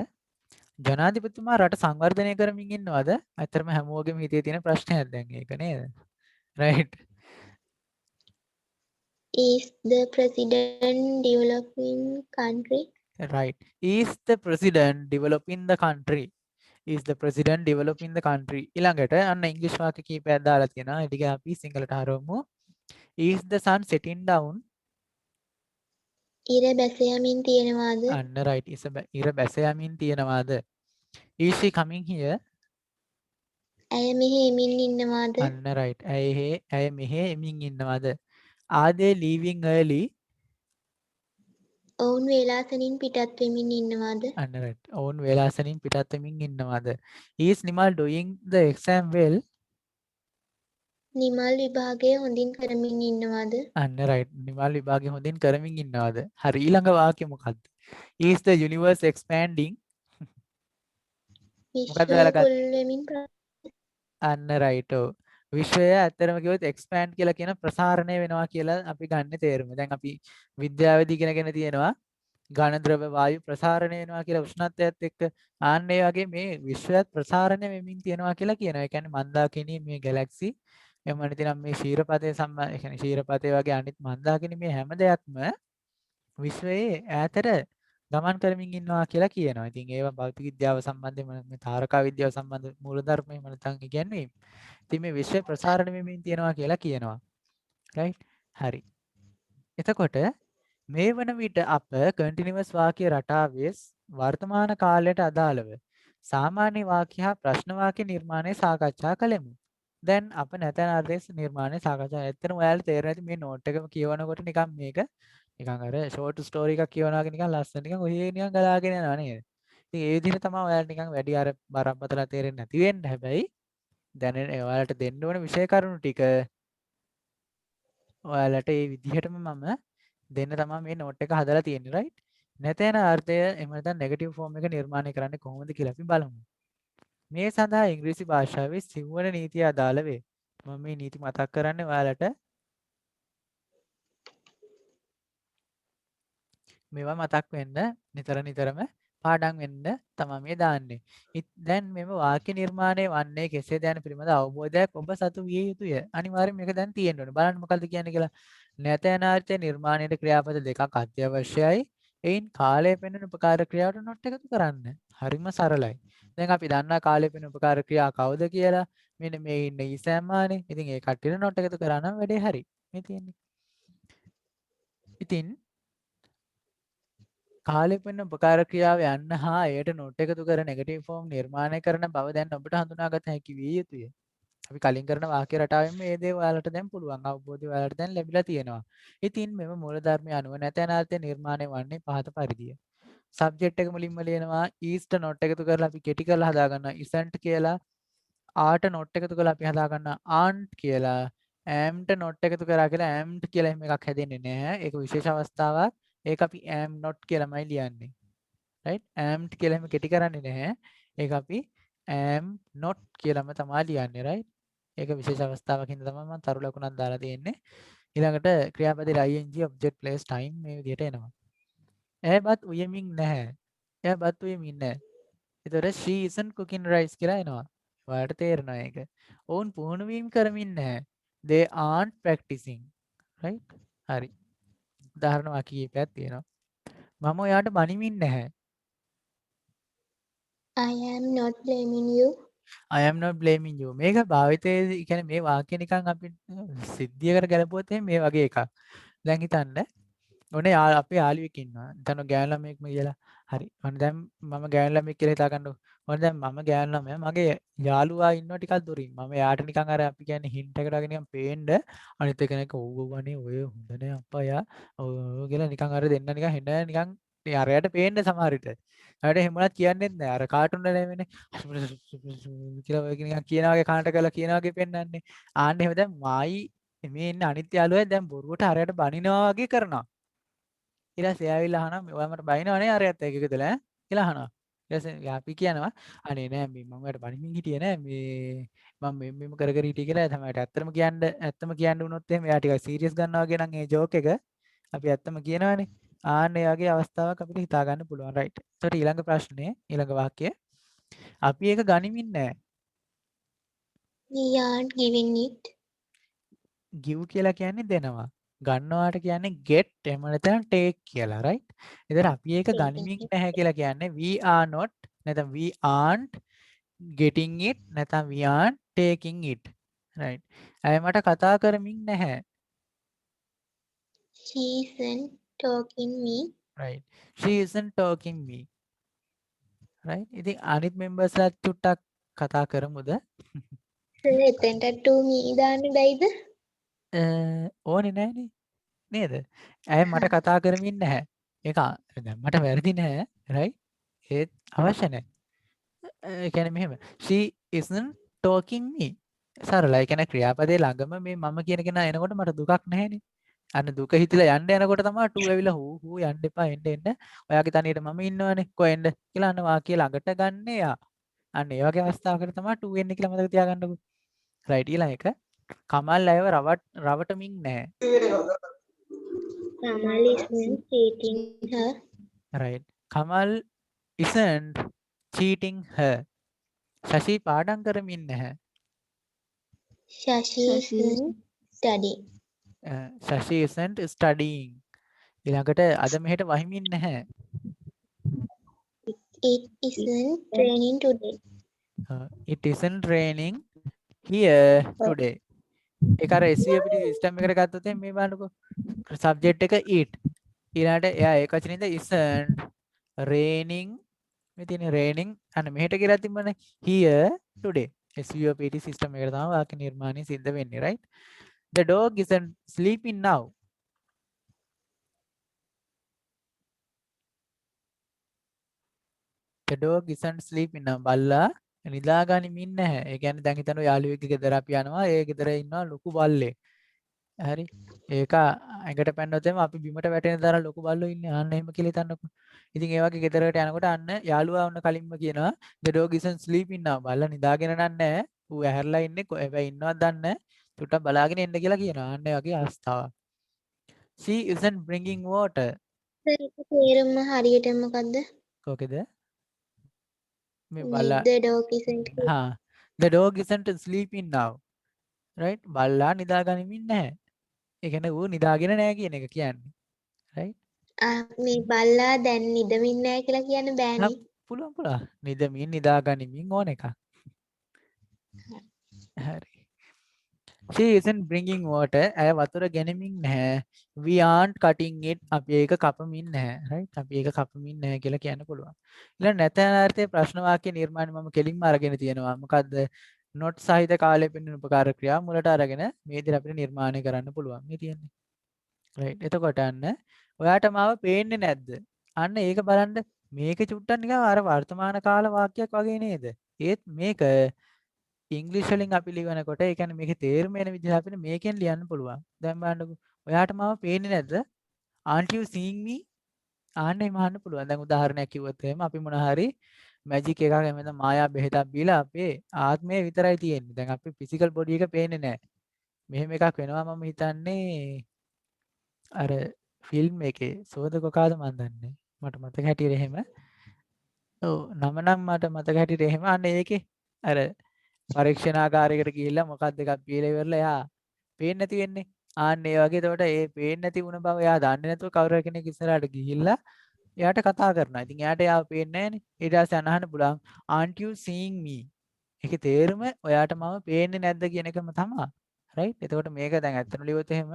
ජනාධිපතිතුමා රට සංවර්ධනය කරමින් ඉන්නවද? ඇත්තටම හැමෝගෙම හිතේ තියෙන ප්‍රශ්නයක් දැන් ඒක නේද? right. Is the president developing country? Right. Is the president developing the country? Is the president developing the country? ඊළඟට අන්න ඉංග්‍රීසි වාක්‍ය කීපයක් දාලා තියෙනවා. ඒ ටික අපි සිංහලට හරවමු. Is the sun setting down? ඉර බැස යමින් තියෙනවාද? අන්න right. ඉර බැස යමින් තියෙනවාද? Is she coming here? ඇය මෙහි එමින් ඉන්නවාද? අන්න right. ඇය මෙහෙ එමින් ඉන්නවද? Are they leaving early? ඔවුන් වේලාසනින් පිටත් වෙමින් ඉන්නවාද? අන්න right. ඔවුන් වේලාසනින් පිටත් වෙමින් ඉන්නවද? Is Nimal doing the exam well? Nimal විභාගය හොඳින් කරමින් ඉන්නවාද? අන්න right. නිමල් විභාගය හොඳින් කරමින් ඉන්නවද? හරි ඊළඟ වාක්‍ය මොකක්ද? Is the universe expanding? මොකක්ද විශ්වය ඔයාලා ගත්ත? පුළුල් වෙමින් අන්න right. ඔව්. විශ්වය ඇත්තටම කිව්වොත් expand කියලා කියන ප්‍රසාරණය වෙනවා කියලා අපි ගන්න තේරුම. දැන් අපි විද්‍යාවේදී ඉගෙනගෙන තියෙනවා ඝන ද්‍රව වායු ප්‍රසාරණය වෙනවා කියලා උෂ්ණත්වයත් එක්ක. ආන්න ඒ වගේ මේ විශ්වයත් ප්‍රසාරණය වෙමින් තියෙනවා කියලා කියනවා. ඒ කියන්නේ මන්දාකිණී මේ ගැලැක්සි එහෙම නැතිනම් මේ ක්ෂීරපතේ සම්බන්ධ ඒ කියන්නේ ක්ෂීරපතේ වගේ අනිත් මන්දාකිණී මේ හැම දෙයක්ම විශ්වයේ ඈතට ගමන් කරමින් ඉන්නවා කියලා කියනවා. ඉතින් ඒවා භෞතික විද්‍යාව සම්බන්ධයෙන් මේ තාරකා විද්‍යාව සම්බන්ධ මූලධර්ම එහෙම නැත්නම් ඉගැන්වීම්. ඉතින් මේ විශ්වය ප්‍රසාරණය වෙමින් තියෙනවා කියලා කියනවා. right? හරි. එතකොට මේ වන විට අප කන්ටිනියස් වාක්‍ය රටාවේ වර්තමාන කාලයට අදාළව සාමාන්‍ය වාක්‍ය හා ප්‍රශ්න වාක්‍ය නිර්මාණය සාකච්ඡා කළෙමු. දැන් අප නැතන ආදේශ නිර්මාණය සාකච්ඡා. ඇත්තටම ඔයාලට තේරෙන්නේ නැති මේ නෝට් එකම කියවනකොට නිකන් මේක නිකන් අර ෂෝට් ස්ටෝරි එකක් කියවනවා වගේ නිකන් ලස්සන නිකන් ඔය නිකන් ගලාගෙන යනවා නේද? ඉතින් ඒ විදිහට තමයි ඔයාලට නිකන් වැඩි අර බරපතල තේරෙන්නේ නැති වෙන්න. හැබැයි දැන් ඔයාලට දෙන්න ඕන විෂය කරුණු ටික ඔයාලට ඒ විදිහටම මම දෙන්න තමයි මේ නෝට් එක හදලා තියෙන්නේ right නැතේන අර්ථය එහෙම නැත්නම් නෙගටිව් ෆෝම් එක නිර්මාණය කරන්නේ කොහොමද කියලා අපි බලමු මේ සඳහා ඉංග්‍රීසි භාෂාවේ සිව්වන නීතිය අදාළ වේ මම මේ නීති මතක් කරන්නේ ඔයාලට මේවා මතක් වෙන්න නිතරම පාඩම් වෙන්න තමයි මේ දාන්නේ. දැන් මෙම වාක්‍ය නිර්මාණය වන්නේ කෙසේද යන පිළිබඳ අවබෝධයක් ඔබ සතු විය යුතුය. අනිවාර්යයෙන් මේක දැන් තියෙන්න ඕනේ. බලන්න මොකද්ද කියන්නේ කියලා. නැත යන අර්ථයේ නිර්මාණයට ක්‍රියාපද දෙකක් අත්‍යවශ්‍යයි. එයින් කාලය පෙන්වන උපකාර ක්‍රියාවට නොට් එකතු කරන්න. හරිම සරලයි. දැන් අපි දන්නා කාලය පෙන්වන උපකාර ක්‍රියා කවුද කියලා. මෙන්න මේ ඉන්නේ ඊසෑම්මානේ. ඉතින් ඒ කට්ටියට නොට් එකතු කරා නම් වැඩේ හරි. මේ තියෙන්නේ. ඉතින් කාලය පෙන්වන උපකාර ක්‍රියාව යන්න හා එයට නොට් එකතු කර නෙගටිව් ෆෝම් නිර්මාණය කරන බව දැන් ඔබට හඳුනාගත හැකි විය යුතුය. අපි කලින් කරන වාක්‍ය රටාවෙන් මේ දේ ඔයාලට දැන් පුළුවන්. අවබෝධය ඔයාලට දැන් ලැබිලා තියෙනවා. ඉතින් මෙම මූලධර්මය අනුව නැතනාර්ථය නිර්මාණය වන්නේ පහත පරිදිය. සබ්ජෙක්ට් එක මුලින්ම ලියනවා ඊස්ට නොට් එකතු කරලා අපි කෙටි කරලා හදාගන්නවා ඉසන්ට් කියලා ආට නොට් එකතු කරලා අපි හදාගන්නවා ආන්ට් කියලා ඇම්ට නොට් එකතු කරා කියලා ඇම්ට් කියලා එහෙම එකක් හැදෙන්නේ නැහැ. ඒක විශේෂ අවස්ථාවක්. ඒක අපි ඇම් නොට් කියලාමයි ලියන්නේ. right ඇම්ට් කියලා එහෙම කෙටි කරන්නේ නැහැ. ඒක අපි ඇම් නොට් කියලාම තමයි ලියන්නේ right. ඒක විශේෂ අවස්ථාවක් හින්දා තමයි මම තරු ලකුණක් දාලා තියෙන්නේ. ඊළඟට ක්‍රියාපදේ ing object place time මේ විදිහට එනවා. එයාපත් උයමින් නැහැ. එයාපත් උයමින් නැහැ. ඒතර she isn't cooking rice කියලා එනවා. ඔයාලට තේරෙනවා ඒක. ඔවුන් පුහුණු වීම කරමින් නැහැ. They aren't practicing. right? හරි. උදාහරණ වාක්‍ය කීපයක් තියෙනවා. මම ඔයාට බනිමින් නැහැ. I am not blaming you. I am not blaming you. මේක භාවිතයේ කියන්නේ මේ වාක්‍ය නිකන් අපි සිද්ධියකට ගැලපුවොත් මේ වගේ එකක්. දැන් හිතන්න ඔනේ අපේ යාළුවෙක් ඉන්නවා. හිතන්න ගෑනු ළමයෙක්ම කියලා. හරි. ඔන්න දැන් මම ගෑනු ළමයෙක් කියලා හිතාගන්නකො. ඔන්න දැන් මම ගෑනු ළමයා මගේ යාළුවා ඉන්නවා ටිකක් දුරින්. මම එයාට නිකන් අර අපි කියන්නේ හින්ට් එකකට වගේ නිකන් පේන්න අනිත් කෙනෙක් ඔව් ඔව් අනේ ඔය හොඳ නේ අප්පා යා. ඔව් කියලා නිකන් අර දෙන්න නිකන් හෙන්න නිකන් අරයට පේන්න සමහර විට. අරට එහෙමවත් කියන්නේත් නැහැ. අර කාටුන් වල නෙමෙයිනේ. කියලා ඔය නිකන් කියන වගේ කනට කරලා කියන වගේ පෙන්වන්නේ. ආන්න එහෙම දැන් මායි මේ ඉන්න අනිත් යාළුවා දැන් බොරුවට හරියට බනිනවා වගේ කරනවා. ඊට පස්සේ එයා ඇවිල්ලා අහනවා ඔයා මට බනිනවනේ අරයත් එක්ක එකතුලා ඈ කියලා අහනවා. ඊට පස්සේ අපි කියනවා අනේ නෑ මේ මම ඔයාලට බනින්න හිටියේ නෑ මේ මම මෙහෙම කර කර හිටියේ කියලා තමයි ඇත්තම කියන්න වුණොත් එහෙම එයා ටිකක් සීරියස් ගන්නවා වගේ නම් ඒ ජෝක් එක අපි ඇත්තම කියනවනේ. ආන්න ඒ වගේ අවස්ථාවක් අපිට හිතා ගන්න පුළුවන් රයිට්. එතකොට ඊළඟ ප්‍රශ්නේ ඊළඟ වාක්‍යය අපි ඒක ගනිමින් නෑ. We aren't giving it. give කියලා කියන්නේ දෙනවා. ගන්නවාට කියන්නේ get එහෙම නැත්නම් take කියලා right. එතන අපි ඒක ගනිමින් නැහැ කියලා කියන්නේ we are not නැත්නම් we aren't getting it නැත්නම් we aren't taking it right. අය මට කතා කරමින් නැහැ She isn't talking me. right. she isn't talking me right. ඉතින් අනිත් members ලාත් චුට්ටක් කතා කරමුද? සර් එතෙන්ට to me දාන්න බැයිද? ඕනේ නැහනේ නේද? ඇය මට කතා කරමින් නැහැ. ඒක දැන් මට වැරදි නැහැ right. ඒත් අවශ්‍ය නැහැ. ඒ කියන්නේ මෙහෙම she isn't talking me සරලයි. ඒ කියන්නේ ක්‍රියාපදයේ ළඟම මේ මම කියන කෙනා එනකොට මට දුකක් නැහැනේ. අන්න දුක හිතිලා යන්න යනකොට තමයි ටූ ඇවිල්ලා හූ යන්න එපා එන්න. ඔයාගේ තනියට මම ඉන්නවනේ කොහෙන්ද කියලා අන්න වාක්‍ය ළඟට ගන්න යා. අන්න ඒ වගේ අවස්ථාවකට තමයි ටූ එන්නේ කියලා මතක තියාගන්නකෝ. රයිට් ඊළඟ එක කමල් අයව රවටමින් නැහැ. Kamal isn't cheating her. right. Kamal isn't cheating her. ශෂි පාඩම් කරමින් නැහැ. Shashi isn't studying. ශෂි isn't studying. ඊළඟට අද මෙහෙට වහිමින් නැහැ. It isn't raining today. it isn't raining here today. ඒක අර SVP සිස්ටම් එකකට ගත්තොත් එහෙනම් මේ බලන්නකෝ. සබ්ජෙක්ට් එක it. ඊළඟට එයා ඒක වචනින්ද isn't raining මේ තියෙන raining අන්න මෙහෙට කියලා තිබ්බනේ here today. SVP සිස්ටම් එකට තමයි වාක්‍ය නිර්මාණය සිද්ධ වෙන්නේ right. The dog isn't sleeping now. The dog isn't sleeping now. බල්ලා නිදාගනිමින් නැහැ. ඒ කියන්නේ දැන් හිතන්න යාළුවෙක්ගේ ගෙදර අපි යනවා. ඒ ගෙදර ඉන්නවා ලොකු බල්ලෙක්. හරි. ඒක ඇඟට පැන්නොත් එම අපි බිමට වැටෙන තරම් ලොකු බල්ලෝ ඉන්නේ. අන්න එහෙම කියලා හිතන්නකෝ. ඉතින් ඒ වගේ ගෙදරකට යනකොට අන්න යාළුවා වුණ කලින්ම කියනවා the dog isn't sleeping now. බල්ලා නිදාගෙන නැහැ. ඌ ඇහැරලා ඉන්නේ. හැබැයි ඉන්නවද දන්නේ නැහැ. චුට්ටක් බලාගෙන ඉන්න කියලා කියනවා. අන්න ඒ වගේ අවස්ථාවක්. She isn't bringing water. Sir ඒක තේරුම හරියටම මොකද්ද? කොකේද? මේ මේ බල්ලා the dog isn't. the dog isn't sleeping now right. බල්ලා නිදාගනිමින් නැහැ. ඒ කියන්නේ ඌ නිදාගෙන නැහැ කියන එක කියන්නේ right. මේ බල්ලා දැන් නිදමින් නැහැ කියලා කියන්න බෑනේ. පුළුවන් නිදමින් නිදාගනිමින් ඕන එකක්. හරි. she isn't bringing water. ඇය වතුර ගෙනමින් නැහැ. we aren't cutting it. අපි ඒක කපමින් නැහැ right. අපි ඒක කපමින් නැහැ කියලා කියන්න පුළුවන්. ඊළඟ නැතනාර්ථයේ ප්‍රශ්න වාක්‍ය නිර්මාණය මම කෙලින්ම අරගෙන තියෙනවා. මොකද්ද? not සහිත කාලය පෙන්වන උපකාර ක්‍රියා මුලට අරගෙන මේ විදිහට අපිට නිර්මාණය කරන්න පුළුවන්. මේ තියෙන්නේ. right. එතකොට අන්න ඔයාට මාව පේන්නේ නැද්ද? අන්න ඒක බලන්න මේක චුට්ටක් නිකන් අර වර්තමාන කාල වාක්‍යයක් වගේ නේද? ඒත් මේක ඉංග්‍රීසි වලින් අපි ලියනකොට ඒ කියන්නේ මේකේ තේරුම එන විදිහ අපිට මේකෙන් ලියන්න පුළුවන්. දැන් බලන්නකෝ. ඔයාට මාව පේන්නේ නැද්ද? aren't you seeing me? ආන්න එහෙම අහන්න පුළුවන්. දැන් උදාහරණයක් කිව්වොත් එහෙම අපි මොන හරි මැජික් එකක් එහෙම නැත්නම් මායා බෙහෙතක් බීලා අපේ ආත්මය විතරයි තියෙන්නේ. දැන් අපි ෆිසිකල් බොඩි එක පේන්නේ නැහැ. මෙහෙම එකක් වෙනවා මම හිතන්නේ අර ෆිල්ම් එකේ සෝද කොකාද මන් දන්නේ. මට මතක හැටියට එහෙම. ඔව් නම නම් මට මතක හැටියට එහෙම අන්න ඒකේ අර පරීක්ෂණාගාරයකට ගිහිල්ලා මොකක්ද එකක් බීලා ඉවරලා එයා පේන්නේ නැති වෙන්නේ. ආන්න ඒ වගේ එතකොට ඒ පේන්නේ නැති වුණ බව එයා දන්නේ නැතුව කවුරු කෙනෙක් ඉස්සරහට ගිහිල්ලා එයාට කතා කරනවා. ඉතින් එයාට යාව පේන්නේ නැහනේ. ඊට පස්සේ අනහන්න පුළුවන් aren't you seeing me? ඒකේ තේරුම ඔයාට මම පේන්නේ නැද්ද කියන එකම තමයි. right? එතකොට මේක දැන් ඇත්තටම ලියුවොත් එහෙම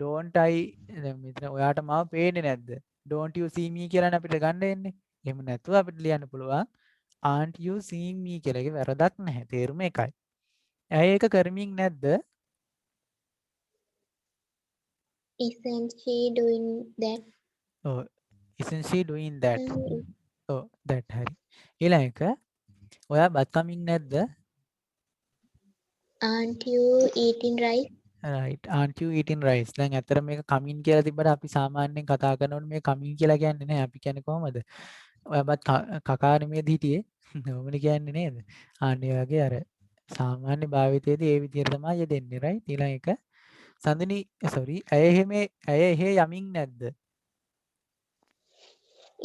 don't I දැන් මෙතන ඔයාට මම පේන්නේ නැද්ද? don't you see me කියලානේ අපිට ගන්න වෙන්නේ. එහෙම නැතුව අපිට ලියන්න පුළුවන් aren't you seeing me කියලා. ඒක වැරදක් නැහැ. තේරුම එකයි. ඇයි ඒක කරමින් නැද්ද? Isn't she doing that? ඔව්. isn't she doing that? ඔව් that හරි. ඊළඟ එක ඔයා බත් කමින් නැද්ද? Aren't you eating rice? right aren't you eating rice දැන් ඇත්තට මේක කමින් කියලා තිබ්බට අපි සාමාන්‍යයෙන් කතා කරනකොට මේ කමින් කියලා කියන්නේ නැහැ අපි කියන්නේ කොහමද ඔයාවත් කකා නෙමෙයිද හිටියේ ඔවමනේ කියන්නේ නේද අනේ වගේ අර සාමාන්‍ය භාවිතයේදී ඒ විදිහට තමයි යෙදෙන්නේ right ඊළඟ එක සඳනි sorry ඇය එහෙ යමින් නැද්ද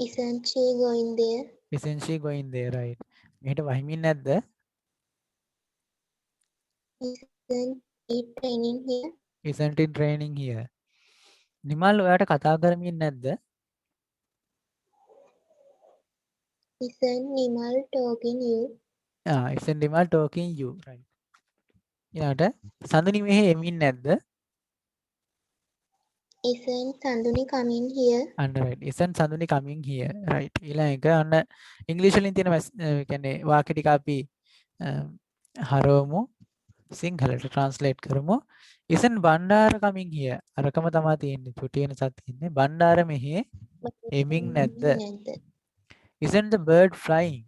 Isn't she going there? isn't she going there right මෙහෙට වහිමින් නැද්ද Isn't it raining here? isn't it raining here Nimal ඔයාට කතා කරමින් නැද්ද Isn't Nimal talking you? isn't Nimal talking you right ඊළඟට සඳනි මෙහෙ එමින් නැද්ද Isn't Sanduni coming here? අන්න right isn't Sanduni coming here right ඊළඟ එක අන්න ඉංග්‍රීසි වලින් තියෙන කියන්නේ වාක්‍ය ටික අපි හරවමු සිංහලට translate කරමු isn't බණ්ඩාර coming here අරකම තමයි තියෙන්නේ චුටි වෙනසක් තියෙන්නේ බණ්ඩාර මෙහි එමින් නැද්ද isn't the bird flying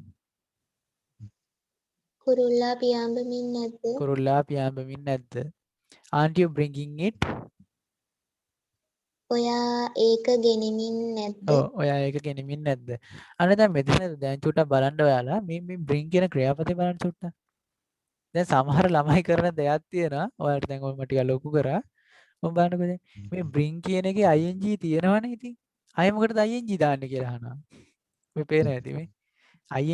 කුරුල්ලා පියාඹමින් නැද්ද? කුරුල්ලා පියාඹමින් නැද්ද aren't you bringing it ඔයා ඒක ගෙනෙමින් නැද්ද? ඔයා ඒක ගෙනෙමින් නැද්ද අන්න දැන් මෙතන දැන් චුට්ටක් බලන්න ඔයාලා මේ bring කියන ක්‍රියාපදේ බලන්න චුට්ටක් දැන් සමහර ළමයි කරන දෙයක් තියෙනවා ඔයාලට දැන් ඔය ටික ලොකු කරා මම බලන්නකෝ දැන් මේ bring කියන එකේ ing තියෙනවනේ ඉතින් අය මොකටද ing දාන්නේ කියලා අහනවා මේ පේන ඇති මේ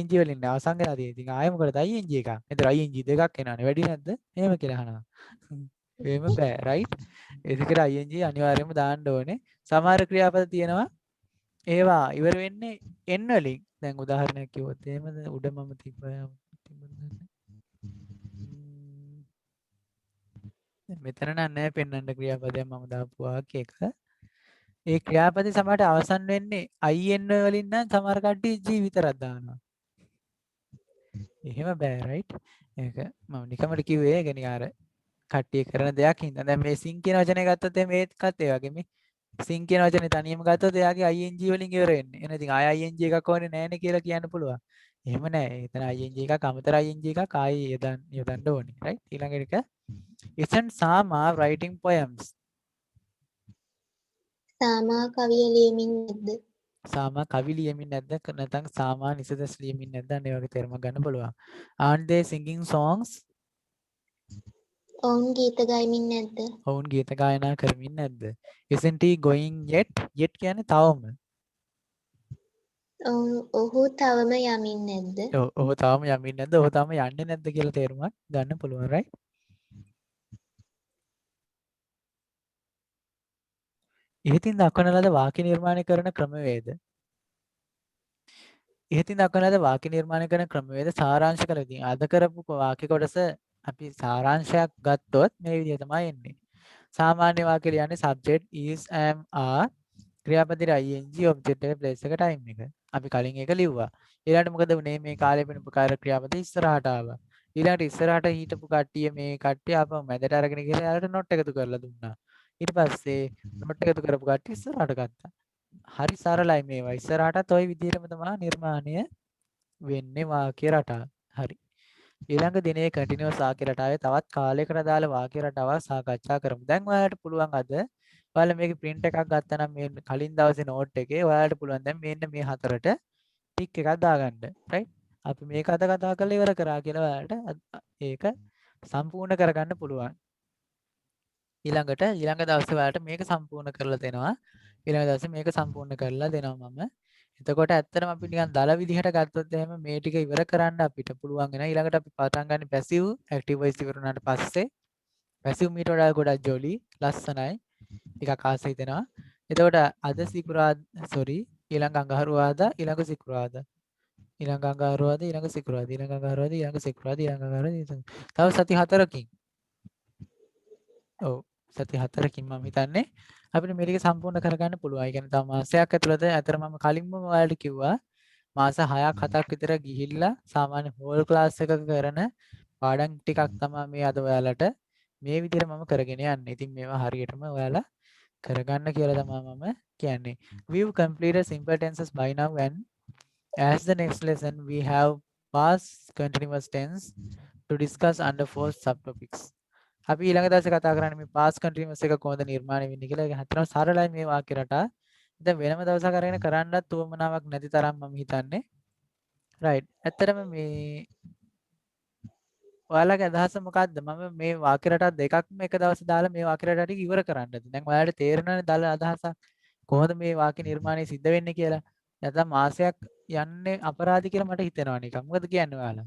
ing වලින් නේ අවසන් කරලා තියෙන්නේ ඉතින් ආයෙ මොකටද ing එකක් එතන ing දෙකක් එනවනේ වැඩි නැද්ද එහෙම කියලා අහනවා එහෙම බෑ right ඒකට ing අනිවාර්යයෙන්ම දාන්න ඕනේ සමහර ක්‍රියාපද තියෙනවා ඒවා ඉවර වෙන්නේ n වලින් දැන් උදාහරණයක් කිව්වොත් එහෙමද උඩ මම මෙතන නෑ පෙන්වන්න ක්‍රියාපදයක් මම දාපු වාක්‍ය එක. ඒ ක්‍රියාපදේ සමහරට අවසන් වෙන්නේ in වලින් නම් සමහර කට්ටිය g විතරක් දානවා. එහෙම බෑ right? ඒක මම නිකමට කිව්වේ ඒක නිකන් අර කට්ටිය කරන දෙයක් හින්දා. දැන් මේ sing කියන වචනේ ගත්තොත් එහෙනම් මේකත් ඒ වගේ මේ sing කියන වචනේ තනියම ගත්තොත් එයාගේ ing වලින් ඉවර වෙන්නේ. එහෙනම් ඉතින් ආය ing එකක් ඕනේ නැහැනේ කියලා කියන්න පුළුවන්. එහෙම නෑ. එතන ing එකක් අමතර ing එකක් ආයි යොදන්න ඕනේ right? ඊළඟ එක isn't Sama writing poems? සාමා කවිය ලියමින් නැද්ද? සාමා කවි ලියමින් නැද්ද නැත්නම් සාමා නිසදස් ලියමින් නැද්ද අනේ වගේ තේරුම ගන්න පුළුවන්. Aren't they singing songs? ඔවුන් ගීත ගයමින් නැද්ද? ඔවුන් ගීත ගායනා කරමින් නැද්ද? Isn't he going yet? Yet කියන්නේ තවම. ඔහු තවම යමින් නැද්ද? ඔහු තවම යමින් නැද්ද? ඔහු තවම යන්නේ නැද්ද කියලා තේරුමක් ගන්න පුළුවන් right? ඉහතින් දක්වන ලද වාක්‍ය නිර්මාණය කරන ක්‍රමවේද ඉහතින් දක්වන ලද වාක්‍ය නිර්මාණය කරන ක්‍රමවේද සාරාංශ කළ යුතුයි. අද කරපු වාක්‍ය කොටස අපි සාරාංශයක් ගත්තොත් මේ විදිහ තමයි එන්නේ. සාමාන්‍ය වාක්‍ය ලියන්නේ subject is am are ක්‍රියාපදේ ing object එක place එක time එක. අපි කලින් ඒක ලිව්වා. ඊළඟට මොකද වුනේ මේ කාලේ වෙන උපකාර ක්‍රියාපදේ ඉස්සරහට ආවා. ඊළඟට ඉස්සරහට හිටපු කට්ටිය මේ කට්ටිය ආපහු මැදට අරගෙන ගිහලා යාලට නොට් එකතු කරලා දුන්නා. ඊට පස්සේ නොට් එකතු කරපු කට්ටිය ඉස්සරහට ගත්තා. හරි සරලයි මේවා. ඉස්සරහටත් ওই විදිහටම තමයි නිර්මාණය වෙන්නේ වාක්‍ය රටා. හරි. ඊළඟ දිනේ කන්ටිනියස් වාක්‍ය රටාවේ තවත් කාලයකට දාලා වාක්‍ය රටාවක් සාකච්ඡා කරමු. දැන් ඔයාලට පුළුවන් අද ඔයාලා මේකේ print එකක් ගත්තා නම් මේ කලින් දවසේ note එකේ ඔයාලට පුළුවන් දැන් මෙන්න මේ හතරට ටික් එකක් දාගන්න. right? අපි මේක අද කතා කරලා ඉවර කරා කියලා ඔයාලට ඒක සම්පූර්ණ කරගන්න පුළුවන්. ඊළඟට ඊළඟ දවසේ ඔයාලට මේක සම්පූර්ණ කරලා දෙනවා. ඊළඟ දවසේ මේක සම්පූර්ණ කරලා දෙනවා මම. එතකොට ඇත්තටම අපි නිකන් දල විදිහට ගත්තොත් එහෙම මේ ටික ඉවර කරන්න අපිට පුළුවන් වෙනවා. ඊළඟට අපි පටන් ගන්න පැසිව් ඇක්ටිව් වොයිස් ඉවර වුණාට පස්සේ පැසිව් මීට වඩා ගොඩක් ජොලි ලස්සනයි. ටිකක් ආස හිතෙනවා. එතකොට අද සිකුරාදා ඊළඟ අඟහරුවාදා ඊළඟ සිකුරාදා ඊළඟ අඟහරුවාදා ඊළඟ සිකුරාදා ඊළඟ අඟහරුවාදා ඊළඟ සිකුරාදා ඊළඟ අඟහරුවාදා තව සති 4කින් ඔව් සති 4කින් මම හිතන්නේ අපිට මේ ටික සම්පූර්ණ කරගන්න පුළුවන්. ඒ කියන්නේ තව මාසයක් ඇතුළත අතර මම කලින්ම ඔයාලට කිව්වා මාස 6ක් 7ක් විතර ගිහිල්ලා සාමාන්‍ය හෝල් ක්ලාස් එකක කරන පාඩම් ටිකක් තමයි මේ අද ඔයාලට මේ විදිහට මම කරගෙන යන්නේ. ඉතින් මේවා හරියටම ඔයාලා කරගන්න කියලා තමයි මම කියන්නේ. We've completed simple tenses by now and as the next lesson we have past continuous tense to discuss under 4 subtopics. අපි ඊළඟ දවසේ කතා කරන්නේ මේ past continuous එක කොහොමද නිර්මාණය වෙන්නේ කියලා. ඒක හතරම සරලයි මේ වාක්‍ය රටා. දැන් වෙනම දවසක් අරගෙන කරන්නත් උවමනාවක් නැති තරම් මම හිතන්නේ. right. ඇත්තටම මේ ඔයාලගේ අදහස මොකක්ද? මම මේ වාක්‍ය රටා දෙකක්ම එක දවසේ දාලා මේ වාක්‍ය රටා ටික ඉවර කරන්නද? දැන් ඔයාලට තේරෙනවනේ දාල අදහසක් කොහොමද මේ වාක්‍ය නිර්මාණය සිද්ධ වෙන්නේ කියලා. නැත්නම් මාසයක් යන්නේ අපරාධි කියලා මට හිතෙනවා නිකන්. මොකද කියන්නේ ඔයාලා?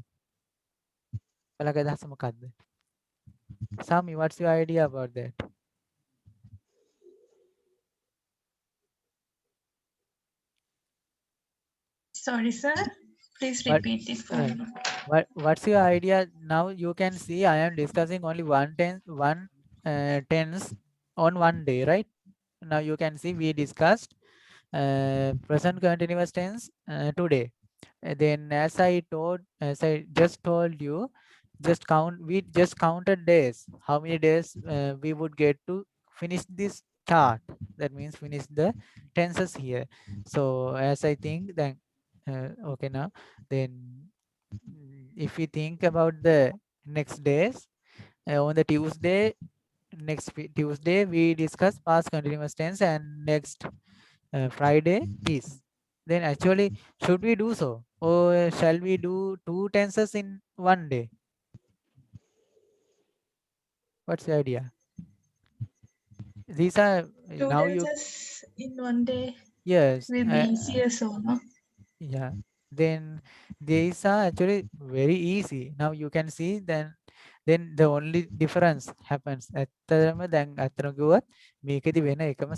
ඔයාලගේ අදහස මොකක්ද? Sami, what's your idea about that? Sorry, sir. Please What repeat it for right. me. What's your idea? Now you can see I am discussing only one tense on one day, right? Now you can see we discussed present continuous tense today. Then as I just told you, we just counted days. How many days we would get to finish this chart? That means finish the tenses here. So as I think then okay now then if we think about the next days on the Tuesday we discuss past continuous tense and next Friday is. Then actually should we do so or shall we do two tenses in one day? What's the idea? These are Two now you dances in one day yes will be easier, so no? yeah. Then these are actually very easy. Now you can see then the only difference happens. ඇත්තටම දැන් අතන ගියොත් මේකෙදි වෙන එකම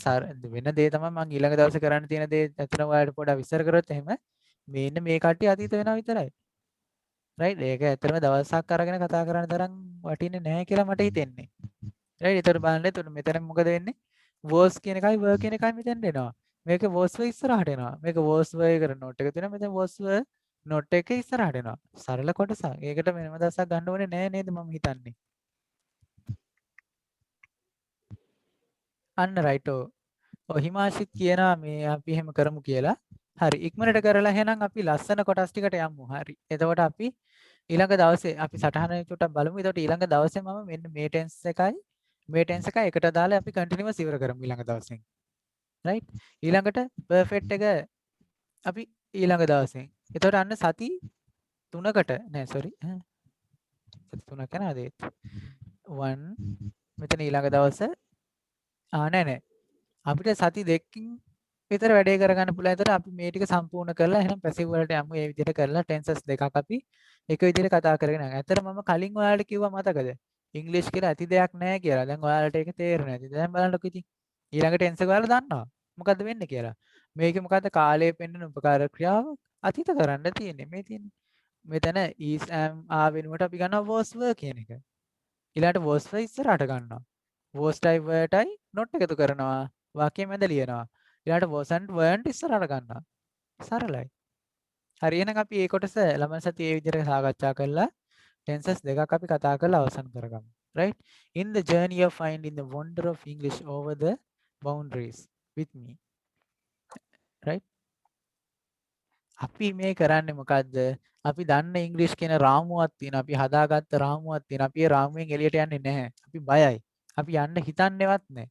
වෙන දේ තමයි මම ඊළඟ දවසේ කරන්න තියෙන දේ අතන ඔයාලට පොඩ්ඩක් විස්තර කරොත් එහෙම මේන්න මේ කට්ටිය අතීත වෙනවා විතරයි. රයිට් ඒක ඇත්තටම දවසක් අරගෙන කතා කරන්න තරම් වටින්නේ නැහැ කියලා මට හිතෙන්නේ. රයිට් ඒතර බලන්න එතකොට මෙතන මොකද වෙන්නේ? was කියන එකයි were කියන එකයි මෙතෙන්ට එනවා. මේක was were ඉස්සරහට එනවා. මේක was were එකට note එක තියෙනවා. මෙතන was were note එක ඉස්සරහට එනවා. සරල කොටසක්. ඒකට වෙනම දවසක් ගන්න ඕනේ නෑ නේද මම හිතන්නේ. අන්න රයිට් ඔව් හිමාශිත් කියනවා මේ අපි එහෙම කරමු කියලා. හරි ඉක්මනට කරලා එහෙනම් අපි ලස්සන කොටස් ටිකට යමු. හරි. එතකොට අපි ඊළඟ දවසේ අපි සටහන චුට්ටක් බලමු. එතකොට ඊළඟ දවසේ මම මෙන්න මේ ටෙන්ස් එකයි එකට දාලා අපි කන්ටිනියුවස් ඉවර කරමු ඊළඟ දවසෙන්. රයිට්. ඊළඟට පර්ෆෙක්ට් එක අපි ඊළඟ දවසෙන්. එතකොට අන්න සති 3කට නෑ සෝරි. සති 3ක් යනවාද ඒත්? 1 මෙතන ඊළඟ දවස නෑ නෑ. අපිට සති දෙකකින් විතර වැඩේ කරගන්න පුළුවන්. ඒතර අපි මේ ටික සම්පූර්ණ කරලා එහෙනම් පැසිව් වලට යමු. මේ විදිහට කරලා ටෙන්සස් දෙකක් අපි එක විදිහට කතා කරගෙන යනවා. ඇත්තට මම කලින් ඔයාලට කිව්වා මතකද? ඉංග්‍රීසි කියලා ඇති දෙයක් නැහැ කියලා. දැන් ඔයාලට ඒක තේරෙන්නේ නැති. දැන් බලන්නකො ඉතින්. ඊළඟ ටෙන්ස් එක ඔයාලා දන්නවා. මොකද්ද වෙන්නේ කියලා. මේකේ මොකද්ද කාලය පෙන්වන උපකාර ක්‍රියාව අතීත කරන්න තියෙන්නේ. මේ තියෙන්නේ. මෙතන is am are වෙනුවට අපි ගන්නවා was were කියන එක. ඊළඟට was were ඉස්සරහට ගන්නවා. was type were type not එකතු කරනවා. වාක්‍යය මැද ලියනවා. ඊළඟට wasn't weren't ඉස්සරහට ගන්නවා. සරලයි. හරි එහෙනම් අපි මේ කොටස ළමයි සතියේ මේ විදිහට සාකච්ඡා කළා. tenses දෙකක් අපි කතා කරලා අවසන් කරගමු. Right? In the journey of finding the wonder of English over the boundaries with me. Right? අපි මේ කරන්නේ මොකද්ද? අපි දන්න ඉංග්‍රීසි කියන රාමුවක් තියෙනවා. අපි හදාගත්ත රාමුවක් තියෙනවා. අපි ඒ රාමුවෙන් එළියට යන්නේ නැහැ. අපි බයයි. අපි යන්න හිතන්නේවත් නැහැ.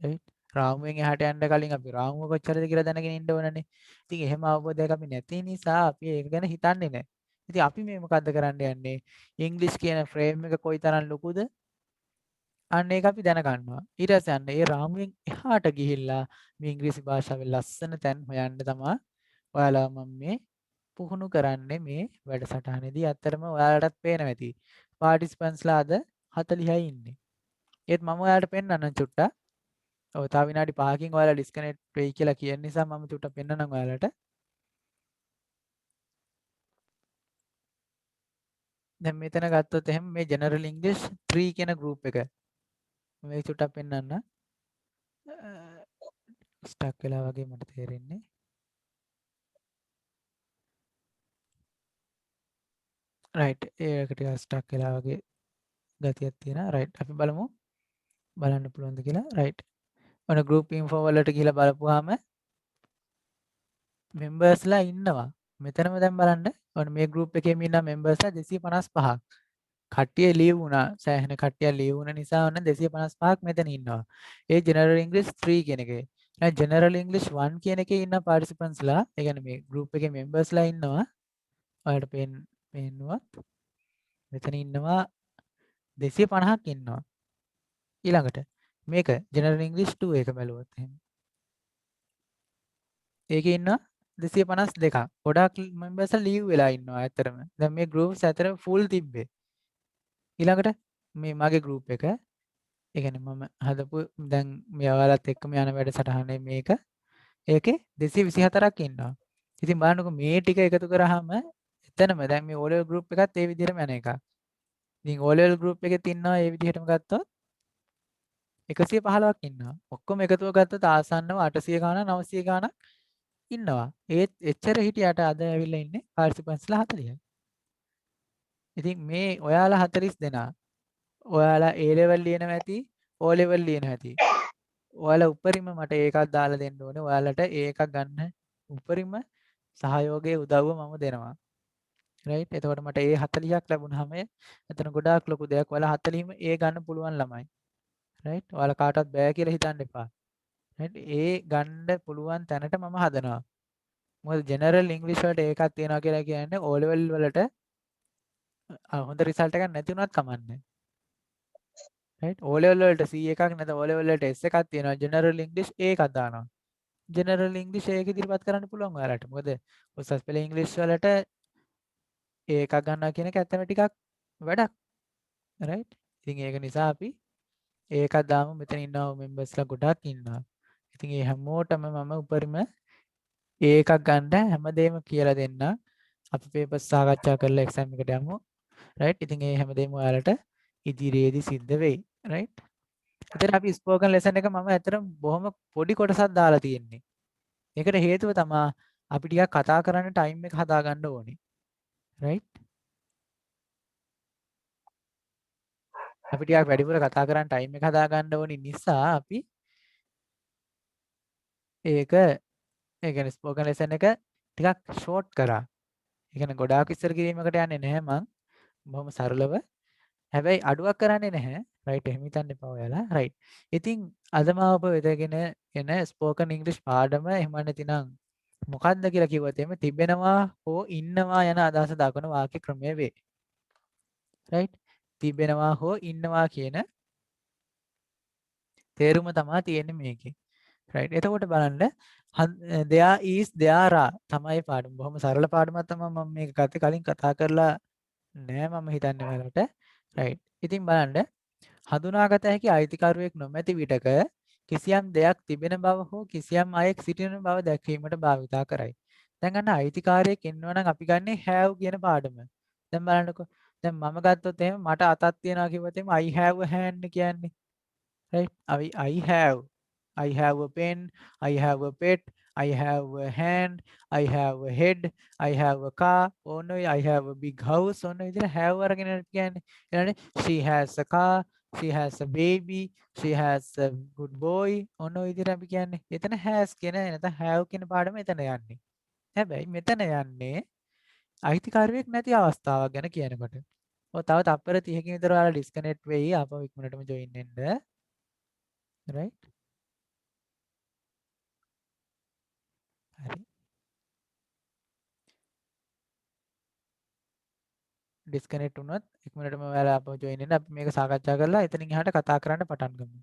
right? රාමුවෙන් එහාට යන්න කලින් අපි රාමුව කොච්චරද කියලා දැනගෙන ඉන්න ඕනනේ. ඉතින් එහෙම අවබෝධයක් අපි නැති නිසා අපි ඒක ගැන හිතන්නේ නැහැ. ඉතින් අපි මේ මොකද්ද කරන්න යන්නේ? ඉංග්‍රීසි කියන ෆ්‍රේම් එක කොයිතරම් ලොකුද? අන්න ඒක අපි දැනගන්නවා. ඊට පස්සේ අන්න ඒ රාමුවෙන් එහාට ගිහිල්ලා මේ ඉංග්‍රීසි භාෂාවේ ලස්සන තැන් හොයන්න තමයි ඔයාලා මම මේ පුහුණු කරන්නේ මේ වැඩසටහනේදී. ඇත්තටම ඔයාලටත් පේනවා ඇති. පාටිසිපන්ස්ලා අද 40යි ඉන්නේ. ඒත් මම ඔයාලට පෙන්නන්නම් චුට්ටක්. ඔව් තව විනාඩි 5කින් ඔයාලා ඩිස්කනෙක්ට් වෙයි කියලා කියන නිසා මම චුට්ටක් පෙන්නන්නම් ඔයාලට. දැන් මෙතන ගත්තොත් එහෙනම් මේ ජෙනරල් ඉංග්‍රීසි 3 කියන ගෲප් එක. මේක චුට්ටක් පෙන්නන්න. ස්ටක් වෙලා වගේ මට තේරෙන්නේ. රයිට් ඒක ටිකක් ස්ටක් වෙලා වගේ ගතියක් තියෙනවා. රයිට් අපි බලමු. බලන්න පුළුවන්ද කියලා. රයිට්. ඔන්න group info වලට ගිහලා බලපුවාම members ලා ඉන්නවා. මෙතනම දැන් බලන්න. ඔන්න මේ group එකේම ඉන්න members ලා 255ක්. කට්ටිය ලියවුණා. සෑහෙන කට්ටිය ලියවුණ නිසා ඔන්න 255ක් මෙතන ඉන්නවා. ඒ ජෙනරල් ඉංග්‍රීසි 3 කියන එකේ. දැන් ජෙනරල් ඉංග්‍රීසි 1 කියන එකේ ඉන්න පාටිසිපන්ස්ලා, ඒ කියන්නේ මේ ගෲප් එකේ මෙම්බර්ස්ලා ඉන්නවා. ඔයාලට පේන්නුවත් මෙතන ඉන්නවා 250ක් ඉන්නවා. ඊළඟට මේක ජෙනරල් ඉංග්‍රීසි 2 එක බැලුවොත් එහෙම. ඒකේ ඉන්නවා 252ක්. ගොඩාක් මෙම්බර්ස්ලා ලීව් වෙලා ඉන්නවා ඇත්තටම. දැන් මේ ගෲප්ස් අතර ෆුල් තිබ්බේ. ඊළඟට මේ මගේ ගෲප් එක, ඒ කියන්නේ මම හදපු දැන් මේ ඔයාලත් එක්කම යන වැඩසටහනේ මේක. ඒකේ 224ක් ඉන්නවා. ඉතින් බලන්නකො මේ ටික එකතු කරාම එතනම දැන් මේ O level group එකත් ඒ විදිහටම යන එකක්. ඉතින් O level group එකෙත් ඉන්නවා ඒ විදිහටම ගත්තොත් 115ක් ඉන්නවා. ඔක්කොම එකතුව ගත්තොත් ආසන්නව 800 ගාණක් 900 ගාණක් ඉන්නවා. ඒත් එච්චර හිටියට අද ඇවිල්ලා ඉන්නේ පාර්ටිසිපන්ස්ලා 40යි. ඉතින් මේ ඔයාලා 40 දෙනා ඔයාලා A level ලියනවා ඇති, O level ලියනවා ඇති. ඔයාලා උපරිම මට ඒකක් දාලා දෙන්න ඕනේ. ඔයාලට ඒකක් ගන්න උපරිම සහයෝගයේ උදව්ව මම දෙනවා. රයිට්. එතකොට මට ඒ 40ක් ලැබුණාම එතන ගොඩාක් ලොකු දෙයක්. ඔයාලා 40ම ඒ ගන්න පුළුවන් ළමයි. රයිට්. ඔයාලා කාටවත් බෑ කියලා හිතන්න එපා. රයිට්. ඒ ගන්න පුළුවන් තැනට මම හදනවා. මොකද ජෙනරල් ඉංග්‍රීසි වලට ඒකක් තියනවා කියලා කියන්නේ O level වලට හොඳ රිසල්ට් එකක් නැති වුණත් කමන්නේ. රයිට්. O level වලට C එකක් නැත්නම් O level වලට S එකක් තියෙනවා. ජෙනරල් ඉංග්‍රීසි ඒකක් දානවා. ජෙනරල් ඉංග්‍රීසි ඒක ඉදිරිපත් කරන්න පුළුවන් ඔයාලට. මොකද උසස් පෙළ ඉංග්‍රීසි වලට ඒකක් ගන්නවා කියන එක ඇත්තම ටිකක් වැඩක්. රයිට්. ඉතින් ඒක නිසා අපි ඒකක් දාමු. මෙතන ඉන්නවා මෙම්බර්ස්ලා ගොඩක් ඉන්නවා. ඉතින් ඒ හැමෝටම මම උපරිම ඒකක් ගන්න හැමදේම කියලා දෙන්න. අපි පේපර්ස් සාකච්ඡා කරලා එක්සෑම් එකට යමු. රයිට්. ඉතින් ඒ හැමදේම ඔයාලට ඉදිරියේදී සිද්ධ වෙයි. රයිට්. එතන අපි ස්පෝකන් ලෙසන් එක මම ඇත්තටම බොහොම පොඩි කොටසක් දාලා තියෙන්නේ. ඒකට හේතුව තමයි අපි ටිකක් කතා කරන්න ටයිම් එක හදා ගන්න ඕනේ. රයිට්. අපි ටිකක් වැඩිපුර කතා කරන්න ටයිම් එක හදා ගන්න ඕනේ නිසා අපි ඒක ඒ කියන්නේ ස්පෝකන් ලෙසන් එක ටිකක් ෂෝට් කරා. ඒ කියන්නේ ගොඩාක් ඉස්සර කිරීමකට යන්නේ නැහැ මං. බොහොම සරලව. හැබැයි අඩුවක් කරන්නේ නැහැ. රයිට්. එහෙම හිතන්න එපා ඔයාලා. රයිට්. ඉතින් අද මම ඔබ වෙතගෙන එන ස්පෝකන් ඉංග්‍රීසි පාඩම එහෙම නැතිනම් මොකක්ද කියලා කිව්වොත් එහෙම තිබෙනවා හෝ ඉන්නවා යන අදහස දක්වන වාක්‍ය ක්‍රමය වේ. රයිට්. තිබෙනවා හෝ ඉන්නවා කියන තේරුම තමයි තියෙන්නේ මේකේ. රයිට්. එතකොට බලන්න there is there are තමයි පාඩම. බොහොම සරල පාඩමක් තමයි මම මේක ගත්තේ. කලින් කතා කරලා නෑ මම හිතන්නේ ඔයාලට. රයිට්. ඉතින් බලන්න හඳුනාගත හැකි අයිතිකරුවෙක් නොමැති විටක කිසියම් දෙයක් තිබෙන බව හෝ කිසියම් අයෙක් සිටින බව දැක්වීමට භාවිතා කරයි. දැන් අන්න අයිතිකාරයෙක් ඉන්නවා නම් අපි ගන්නේ have කියන පාඩම. දැන් බලන්නකෝ. දැන් මම ගත්තොත් එහෙම මට අතක් තියනවා කිව්වොත් එහෙම I have a hand කියන්නේ. right? I have a pen, I have a pet, I have a hand, I have a head, I have a car, ඔන්න ඔය I have a big house ඔන්න විදිහට have අරගෙන කියන්නේ. ඊළඟට she has a car, she has a baby, she has a good boy ඔන්න ඔය විදිහට අපි කියන්නේ. එතන has කියන නැත්නම් have කියන පාඩම එතන යන්නේ. හැබැයි මෙතන යන්නේ අයිතිකාරයෙක් නැති අවස්ථාවක් ගැන කියනකොට. ඔය තව තප්පර 30කින් විතර ඔයාලා ඩිස්කනෙක්ට් වෙයි. ආපහු ඉක්මනටම ජොයින් වෙන්න. right? හරි. ඩිස්කනෙක්ට් වුණොත් ඉක්මනටම ඔයාලා ආපහු ජොයින් වෙන්න. අපි මේක සාකච්ඡා කරලා එතනින් එහාට කතා කරන්න පටන් ගමු.